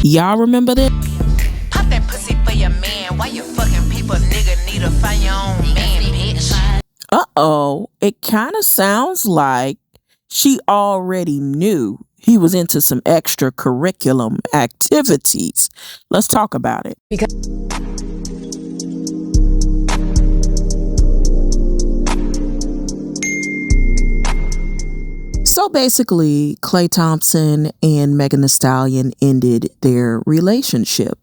Y'all remember this? Pop that pussy for your man. Why you fucking people, nigga? Need to find your own man, bitch. Uh-oh. It kind of sounds like she already knew he was into some extracurriculum activities. Let's talk about it. So basically, Klay Thompson and Megan Thee Stallion ended their relationship.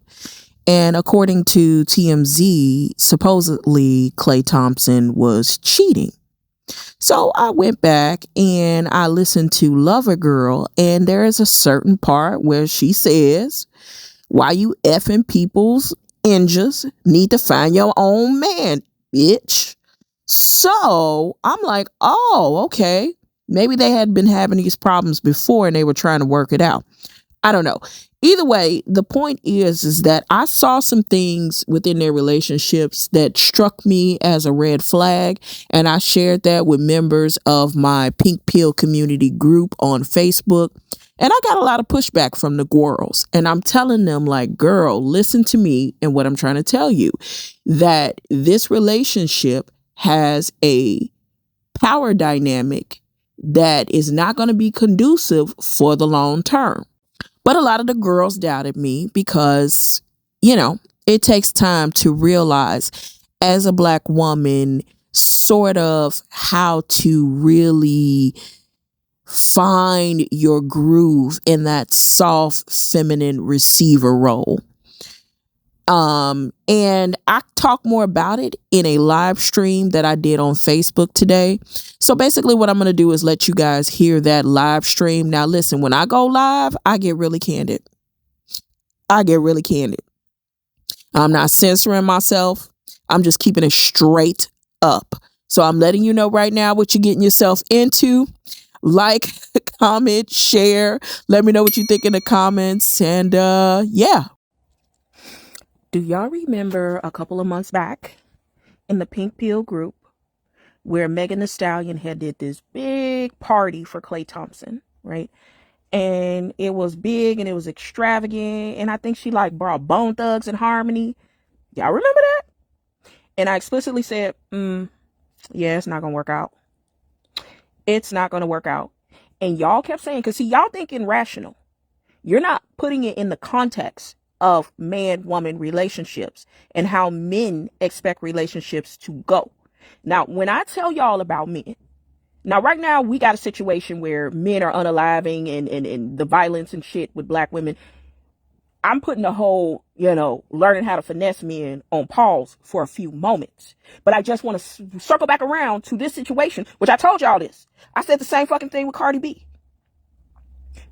And according to TMZ, supposedly Klay Thompson was cheating. So I went back and I listened to Lover Girl, and there is a certain part where she says, "Why you effing people's injures? Need to find your own man, bitch." So I'm like, oh, okay. Maybe they had been having these problems before and they were trying to work it out. I don't know. Either way, the point is that I saw some things within their relationships that struck me as a red flag, and I shared that with members of my Pink Pill community group on Facebook, and I got a lot of pushback from the girls, and I'm telling them, like, girl, listen to me and what I'm trying to tell you, that this relationship has a power dynamic that is not going to be conducive for the long term. But a lot of the girls doubted me because, it takes time to realize as a Black woman sort of how to really find your groove in that soft feminine receiver role. And I talk more about it in a live stream that I did on Facebook today. So basically what I'm going to do is let you guys hear that live stream. Now listen, when I go live, I get really candid. I'm not censoring myself. I'm just keeping it straight up. So I'm letting you know right now what you're getting yourself into. Like, comment, share. Let me know what you think in the comments. And yeah. Do y'all remember a couple of months back in the Pink Pill group where Megan Thee Stallion had did this big party for Klay Thompson, right? And it was big and it was extravagant. And I think she brought Bone Thugs and Harmony. Y'all remember that? And I explicitly said, yeah, it's not going to work out. It's not going to work out. And y'all kept saying, because see, y'all thinking rational. You're not putting it in the context of man-woman relationships and how men expect relationships to go. Now, when I tell y'all about men, now right now we got a situation where men are unaliving and the violence and shit with Black women. I'm putting the whole, learning how to finesse men on pause for a few moments. But I just want to circle back around to this situation, which I told y'all this. I said the same fucking thing with Cardi B.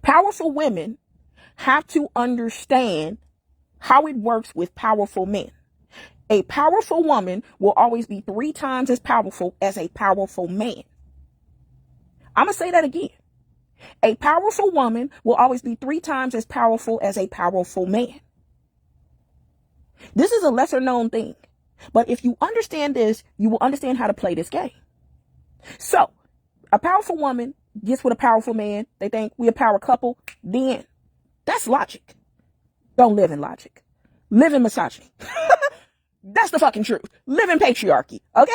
Powerful women have to understand how it works with powerful men. A powerful woman will always be 3 times as powerful as a powerful man. I'm going to say that again. A powerful woman will always be 3 times as powerful as a powerful man. This is a lesser known thing. But if you understand this, you will understand how to play this game. So, a powerful woman gets with a powerful man. They think we a power couple. Then, that's logic. Don't live in logic. Live in misogyny. That's the fucking truth. Live in patriarchy. Okay?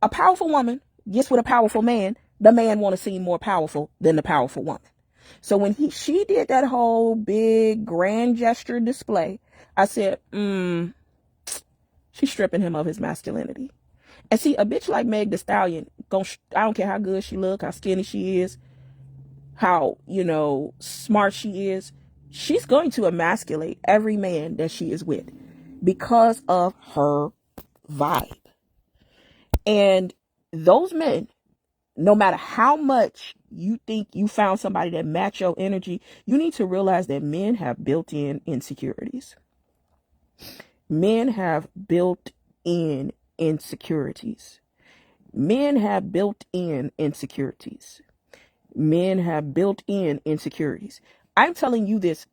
A powerful woman gets with a powerful man. The man want to seem more powerful than the powerful woman. So when she did that whole big grand gesture display, I said, she's stripping him of his masculinity. And see, a bitch like Meg Thee Stallion, I don't care how good she look, how skinny she is, how, smart she is, she's going to emasculate every man that she is with because of her vibe. And those men, no matter how much you think you found somebody that match your energy, you need to realize that men have built-in insecurities. Men have built-in insecurities. Men have built-in insecurities. Men have built-in insecurities. I'm telling you this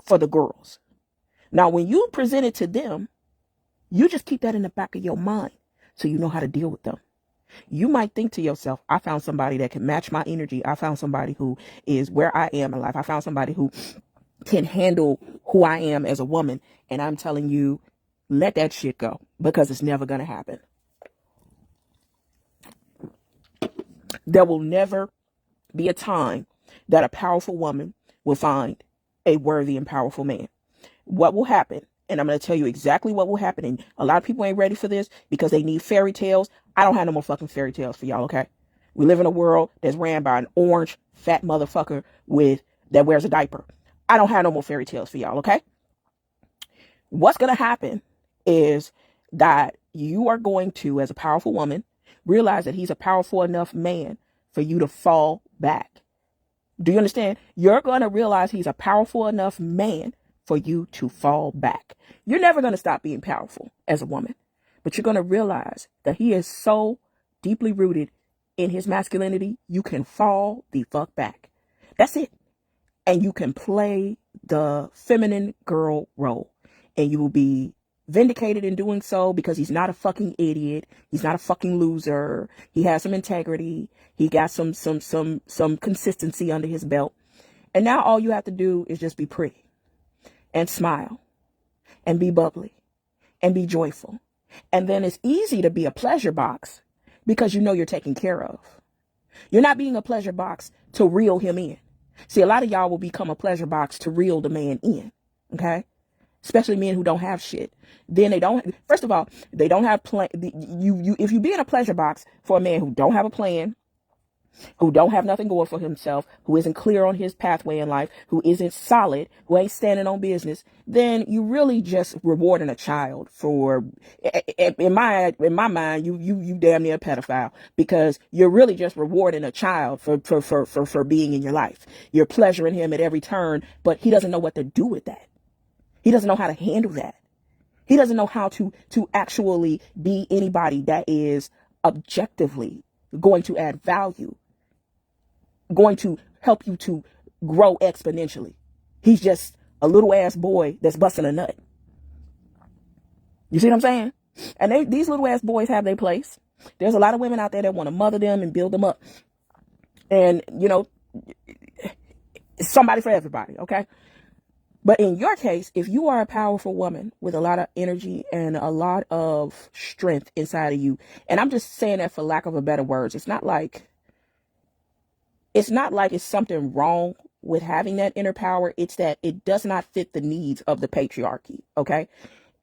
for the girls. Now, when you present it to them, you just keep that in the back of your mind so you know how to deal with them. You might think to yourself, I found somebody that can match my energy. I found somebody who is where I am in life. I found somebody who can handle who I am as a woman. And I'm telling you, let that shit go, because it's never going to happen. There will never be a time that a powerful woman will find a worthy and powerful man. What will happen? And I'm going to tell you exactly what will happen. And a lot of people ain't ready for this because they need fairy tales. I don't have no more fucking fairy tales for y'all, okay? We live in a world that's ran by an orange fat motherfucker that wears a diaper. I don't have no more fairy tales for y'all, okay? What's going to happen is that you are going to, as a powerful woman, realize that he's a powerful enough man for you to fall back. Do you understand? You're going to realize he's a powerful enough man for you to fall back. You're never going to stop being powerful as a woman, but you're going to realize that he is so deeply rooted in his masculinity, you can fall the fuck back. That's it. And you can play the feminine girl role, and you will be vindicated in doing so because he's not a fucking idiot. He's not a fucking loser. He has some integrity. He got some consistency under his belt. And now all you have to do is just be pretty and smile and be bubbly and be joyful. And then it's easy to be a pleasure box because you know you're taken care of. You're not being a pleasure box to reel him in. See, a lot of y'all will become a pleasure box to reel the man in. Okay? Especially men who don't have shit. Then they don't, first of all, they don't have plan. If you be in a pleasure box for a man who don't have a plan, who don't have nothing going for himself, who isn't clear on his pathway in life, who isn't solid, who ain't standing on business, then you really just rewarding a child for, in my mind, you damn near a pedophile, because you're really just rewarding a child for being in your life. You're pleasuring him at every turn, but he doesn't know what to do with that. He doesn't know how to handle that. He doesn't know how to actually be anybody that is objectively going to add value, going to help you to grow exponentially. He's just a little ass boy that's busting a nut. You see what I'm saying? And these little ass boys have their place. There's a lot of women out there that want to mother them and build them up. And, you know, it's somebody for everybody, okay? But in your case, if you are a powerful woman with a lot of energy and a lot of strength inside of you, and I'm just saying that for lack of a better words, it's not like it's something wrong with having that inner power. It's that it does not fit the needs of the patriarchy. Okay.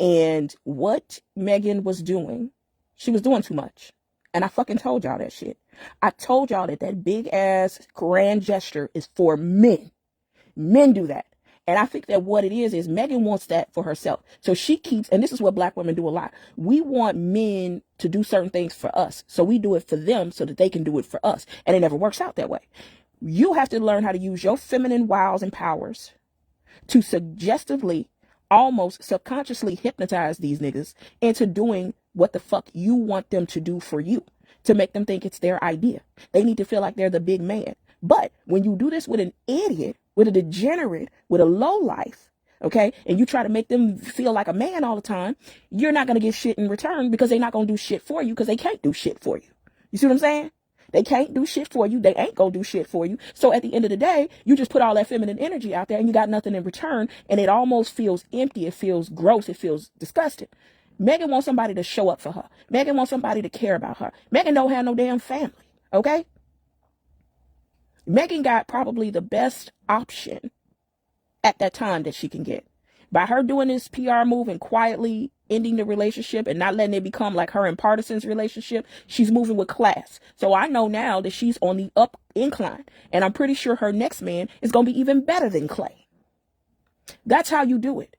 And what Megan was doing, she was doing too much. And I fucking told y'all that shit. I told y'all that big ass grand gesture is for men. Men do that. And I think that what it is Megan wants that for herself. So she keeps, and this is what black women do a lot. We want men to do certain things for us. So we do it for them so that they can do it for us. And it never works out that way. You have to learn how to use your feminine wiles and powers to suggestively, almost subconsciously hypnotize these niggas into doing what the fuck you want them to do for you, to make them think it's their idea. They need to feel like they're the big man. But when you do this with an idiot, with a degenerate, with a low life, okay, and you try to make them feel like a man all the time, you're not going to get shit in return, because they're not going to do shit for you, because they can't do shit for you. You see what I'm saying? They can't do shit for you. They ain't going to do shit for you. So at the end of the day, you just put all that feminine energy out there and you got nothing in return, and it almost feels empty. It feels gross. It feels disgusting. Megan wants somebody to show up for her. Megan wants somebody to care about her. Megan don't have no damn family, okay? Megan got probably the best option at that time that she can get. By her doing this PR move and quietly ending the relationship and not letting it become like her and Partisan's relationship, she's moving with class. So I know now that she's on the up incline. And I'm pretty sure her next man is going to be even better than Klay. That's how you do it.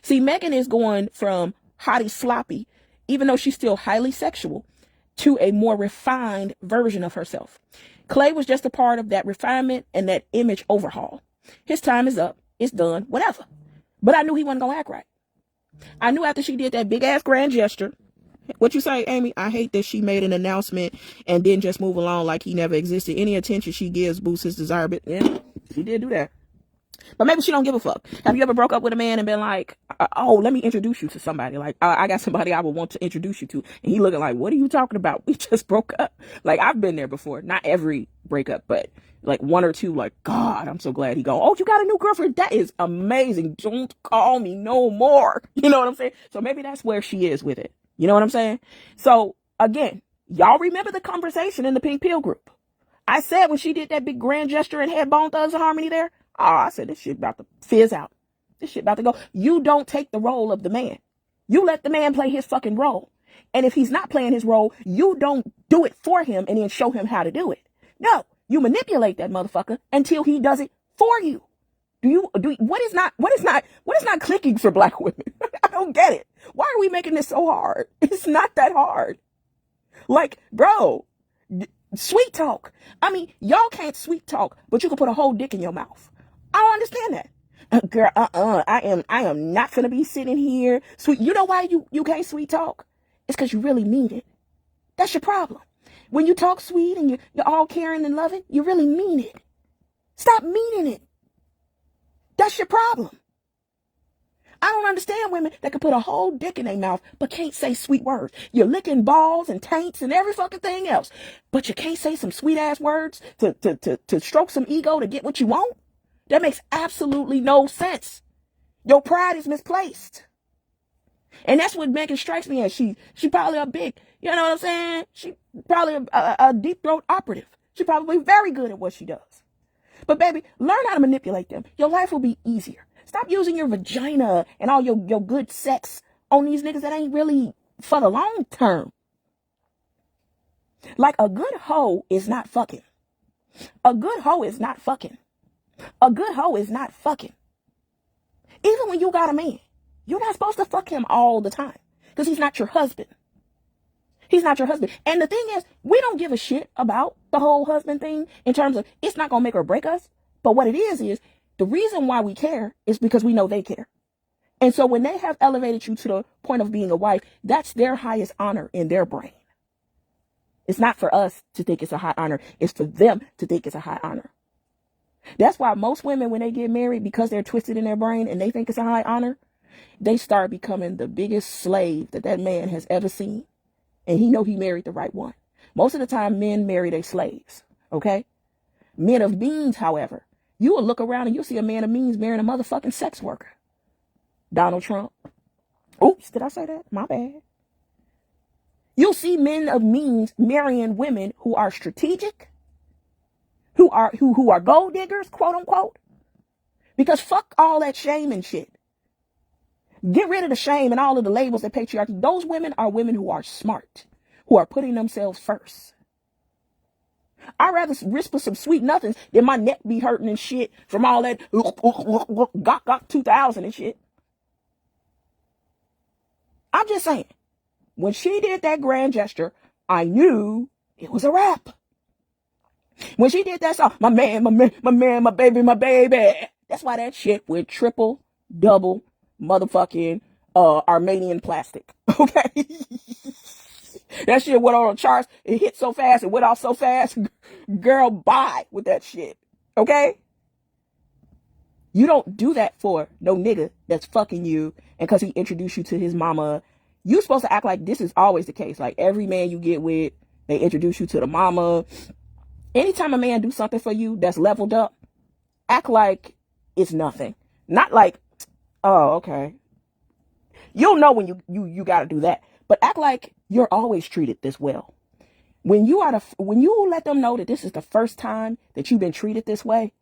See, Megan is going from hottie sloppy, even though she's still highly sexual, to a more refined version of herself. Klay was just a part of that refinement and that image overhaul. His time is up. It's done. Whatever. But I knew he wasn't going to act right. I knew after she did that big ass grand gesture. What you say, Amy? I hate that she made an announcement and then just move along like he never existed. Any attention she gives boosts his desire. But yeah, she did do that. But maybe she don't give a fuck. Have you ever broke up with a man and been like, oh, let me introduce you to somebody. Like, I got somebody I would want to introduce you to. And he looking like, what are you talking about? We just broke up. Like, I've been there before. Not every breakup, but like one or two, like, God, I'm so glad he gone. Oh, you got a new girlfriend? That is amazing. Don't call me no more. You know what I'm saying? So maybe that's where she is with it. You know what I'm saying? So again, y'all remember the conversation in the Pink Pill group. I said when she did that big grand gesture and had Bone Thugs and Harmony there, oh, I said, this shit about to fizz out. This shit about to go. You don't take the role of the man. You let the man play his fucking role. And if he's not playing his role, you don't do it for him and then show him how to do it. No, you manipulate that motherfucker until he does it for you. What is not clicking for black women? I don't get it. Why are we making this so hard? It's not that hard. Like, bro, sweet talk. I mean, y'all can't sweet talk, but you can put a whole dick in your mouth. I don't understand that. Girl, I am not gonna be sitting here sweet. You know why you can't sweet talk? It's because you really mean it. That's your problem. When you talk sweet and you're all caring and loving, you really mean it. Stop meaning it. That's your problem. I don't understand women that can put a whole dick in their mouth but can't say sweet words. You're licking balls and taints and every fucking thing else, but you can't say some sweet ass words to stroke some ego to get what you want? That makes absolutely no sense. Your pride is misplaced. And that's what Megan strikes me as. She probably a big, you know what I'm saying? She probably a deep throat operative. She probably very good at what she does. But baby, learn how to manipulate them. Your life will be easier. Stop using your vagina and all your good sex on these niggas that ain't really for the long term. Like, a good hoe is not fucking. A good hoe is not fucking. A good hoe is not fucking. Even when you got a man, you're not supposed to fuck him all the time because he's not your husband. He's not your husband. And the thing is, we don't give a shit about the whole husband thing in terms of it's not going to make or break us. But what it is the reason why we care is because we know they care. And so when they have elevated you to the point of being a wife, that's their highest honor in their brain. It's not for us to think it's a high honor. It's for them to think it's a high honor. That's why most women, when they get married, because they're twisted in their brain and they think it's a high honor, they start becoming the biggest slave that man has ever seen. And he know he married the right one. Most of the time, men marry their slaves. Okay? Men of means, however, you will look around and you'll see a man of means marrying a motherfucking sex worker. Donald Trump. Oops, did I say that? My bad. You'll see men of means marrying women who are strategic, who are gold diggers, quote unquote. Because fuck all that shame and shit. Get rid of the shame and all of the labels that patriarchy. Those women are women who are smart, who are putting themselves first. I'd rather risk for some sweet nothings than my neck be hurting and shit from all that gok 2000 and shit. I'm just saying, when she did that grand gesture, I knew it was a wrap. When she did that song, my man, my baby. That's why that shit went triple, double, motherfucking Armenian plastic. Okay? That shit went on the charts. It hit so fast. It went off so fast. Girl, bye with that shit. Okay? You don't do that for no nigga that's fucking you and because he introduced you to his mama. You supposed to act like this is always the case. Like, every man you get with, they introduce you to the mama. Anytime a man do something for you that's leveled up, act like it's nothing. Not like, oh, okay. You'll know when you got to do that. But act like you're always treated this well. When you let them know that this is the first time that you've been treated this way,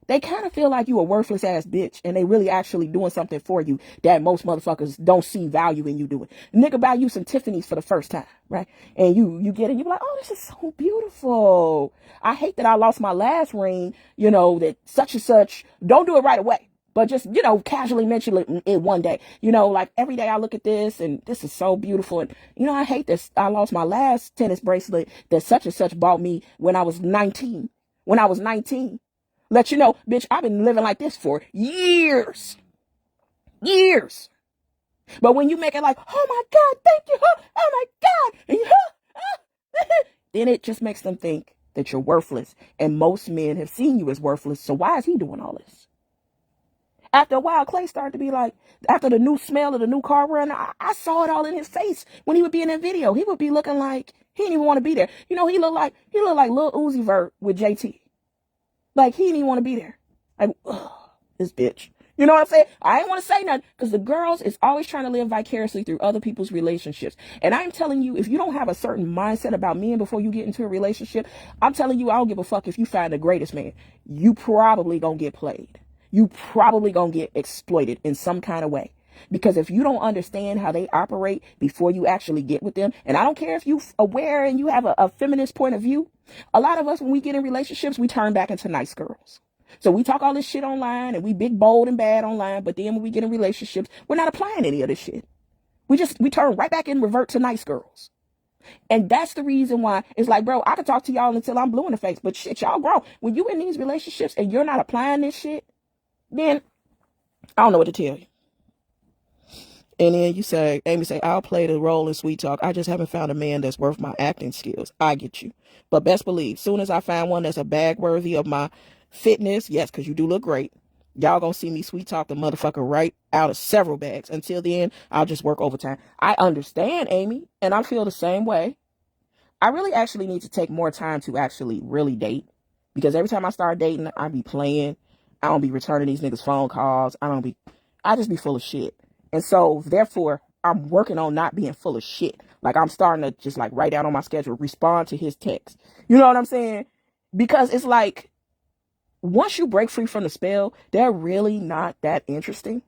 they kind of feel like you a worthless ass bitch and they really actually doing something for you that most motherfuckers don't see value in you doing. Nigga buy you some Tiffany's for the first time, right? And you get it, you be like, oh, this is so beautiful. I hate that I lost my last ring, that such and such. Don't do it right away. But just, casually mention it one day. Like, every day I look at this and this is so beautiful. And, I hate this. I lost my last tennis bracelet that such and such bought me when I was 19. Let you know, bitch, I've been living like this for years. Years. But when you make it like, oh my God, thank you. Oh my God. Then it just makes them think that you're worthless. And most men have seen you as worthless. So why is he doing all this? After a while, Klay started to be like, after the new smell of the new car run, I saw it all in his face when he would be in that video. He would be looking like he didn't even want to be there. You know, he looked like Lil Uzi Vert with JT. Like, he didn't even want to be there. Like, ugh, this bitch. You know what I'm saying? I ain't want to say nothing because the girls is always trying to live vicariously through other people's relationships. And I'm telling you, if you don't have a certain mindset about men before you get into a relationship, I'm telling you, I don't give a fuck if you find the greatest man. You probably gonna get played. You probably gonna get exploited in some kind of way. Because if you don't understand how they operate before you actually get with them, and I don't care if you aware and you have a feminist point of view, a lot of us, when we get in relationships, we turn back into nice girls. So we talk all this shit online and we big, bold, and bad online, but then when we get in relationships, we're not applying any of this shit. We turn right back and revert to nice girls. And that's the reason why it's like, bro, I can talk to y'all until I'm blue in the face, but shit, y'all grow. When you in these relationships and you're not applying this shit, then I don't know what to tell you. And then Amy say, I'll play the role in Sweet Talk. I just haven't found a man that's worth my acting skills. I get you. But best believe, soon as I find one that's a bag worthy of my fitness, yes, because you do look great, y'all gonna see me Sweet Talk the motherfucker right out of several bags. Until then, I'll just work overtime. I understand, Amy, and I feel the same way. I really actually need to take more time to actually really date. Because every time I start dating, I be playing. I don't be returning these niggas' phone calls. I just be full of shit. And so, therefore, I'm working on not being full of shit. Like, I'm starting to just, like, write down on my schedule, respond to his text. You know what I'm saying? Because it's like, once you break free from the spell, they're really not that interesting.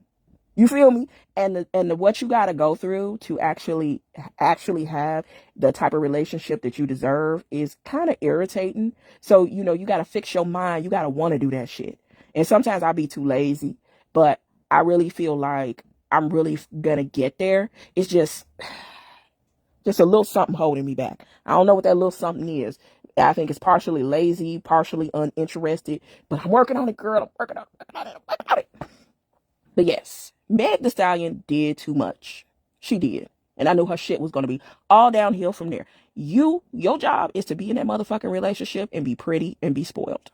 You feel me? And what you got to go through to actually have the type of relationship that you deserve is kind of irritating. So, you know, you got to fix your mind. You got to want to do that shit. And sometimes I'll be too lazy, but I really feel like I'm really gonna get there. It's just a little something holding me back. I don't know what that little something is. I think it's partially lazy, partially uninterested, but I'm working on it, girl. I'm working on it. But yes, Meg Thee Stallion did too much. She did. And I knew her shit was going to be all downhill from there. Your job is to be in that motherfucking relationship and be pretty and be spoiled.